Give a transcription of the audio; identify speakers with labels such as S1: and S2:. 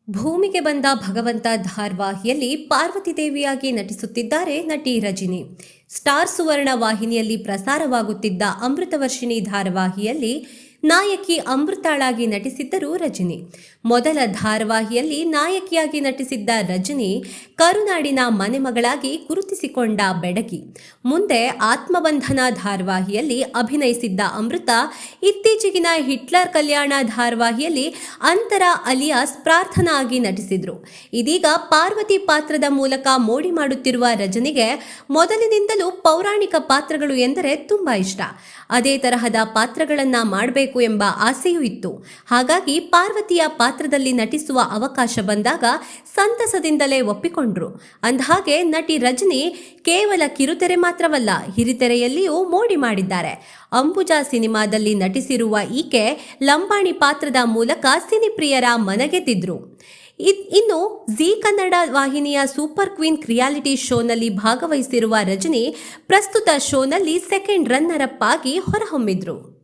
S1: ಭೂಮಿಗೆ ಬಂದ ಭಗವಂತ ಧಾರಾವಾಹಿಯಲ್ಲಿ ಪಾರ್ವತಿ ದೇವಿಯಾಗಿ ನಟಿಸುತ್ತಿದ್ದಾರೆ ನಟಿ ರಜಿನಿ. ಸ್ಟಾರ್ ಸುವರ್ಣ ವಾಹಿನಿಯಲ್ಲಿ ಪ್ರಸಾರವಾಗುತ್ತಿದ್ದ ಅಮೃತವರ್ಷಿಣಿ ಧಾರಾವಾಹಿಯಲ್ಲಿ ನಾಯಕಿ ಅಮೃತಾಳಾಗಿ ನಟಿಸಿದ್ದರು ರಜಿನಿ. ಮೊದಲ ಧಾರಾವಾಹಿಯಲ್ಲಿ ನಾಯಕಿಯಾಗಿ ನಟಿಸಿದ್ದ ರಜಿನಿ ಕರುನಾಡಿನ ಮನೆಮಗಳಾಗಿ ಗುರುತಿಸಿಕೊಂಡ ಬೆಡಗಿ. ಮುಂದೆ ಆತ್ಮಬಂಧನ ಧಾರಾವಾಹಿಯಲ್ಲಿ ಅಭಿನಯಿಸಿದ್ದ ಅಮೃತ ಇತ್ತೀಚೆಗಿನ ಹಿಟ್ಲರ್ ಕಲ್ಯಾಣ ಧಾರಾವಾಹಿಯಲ್ಲಿ ಅಂತರ ಅಲಿಯಾಸ್ ಪ್ರಾರ್ಥನಾ ಆಗಿ ನಟಿಸಿದ್ರು. ಇದೀಗ ಪಾರ್ವತಿ ಪಾತ್ರದ ಮೂಲಕ ಮೋಡಿ ಮಾಡುತ್ತಿರುವ ರಜನಿಗೆ ಮೊದಲಿನಿಂದಲೂ ಪೌರಾಣಿಕ ಪಾತ್ರಗಳು ಎಂದರೆ ತುಂಬಾ ಇಷ್ಟ. ಅದೇ ತರಹದ ಪಾತ್ರಗಳನ್ನ ಮಾಡಬೇಕು ಎಂಬ ಆಸೆಯೂ ಇತ್ತು. ಹಾಗಾಗಿ ಪಾರ್ವತಿಯ ಪಾತ್ರದಲ್ಲಿ ನಟಿಸುವ ಅವಕಾಶ ಬಂದಾಗ ಸಂತಸದಿಂದಲೇ ಒಪ್ಪಿಕೊಂಡ್ರು. ಅಂದಹಾಗೆ ನಟಿ ರಜನಿ ಕೇವಲ ಕಿರುತೆರೆ ಮಾತ್ರವಲ್ಲ, ಹಿರಿತೆರೆಯಲ್ಲಿಯೂ ಮೋಡಿ ಮಾಡಿದ್ದಾರೆ. ಅಂಬುಜಾ ಸಿನಿಮಾದಲ್ಲಿ ನಟಿಸಿರುವ ಈಕೆ ಲಂಬಾಣಿ ಪಾತ್ರದ ಮೂಲಕ ಸಿನಿಪ್ರಿಯರ ಮನಗೆದ್ದಿದ್ರು. ಇನ್ನು ಜೀ ಕನ್ನಡ ವಾಹಿನಿಯ ಸೂಪರ್ ಕ್ವೀನ್ ರಿಯಾಲಿಟಿ ಶೋನಲ್ಲಿ ಭಾಗವಹಿಸಿರುವ ರಜನಿ ಪ್ರಸ್ತುತ ಶೋನಲ್ಲಿ ಸೆಕೆಂಡ್ ರನ್ನರ್ ಅಪ್ ಆಗಿ ಹೊರಹೊಮ್ಮಿದ್ರು.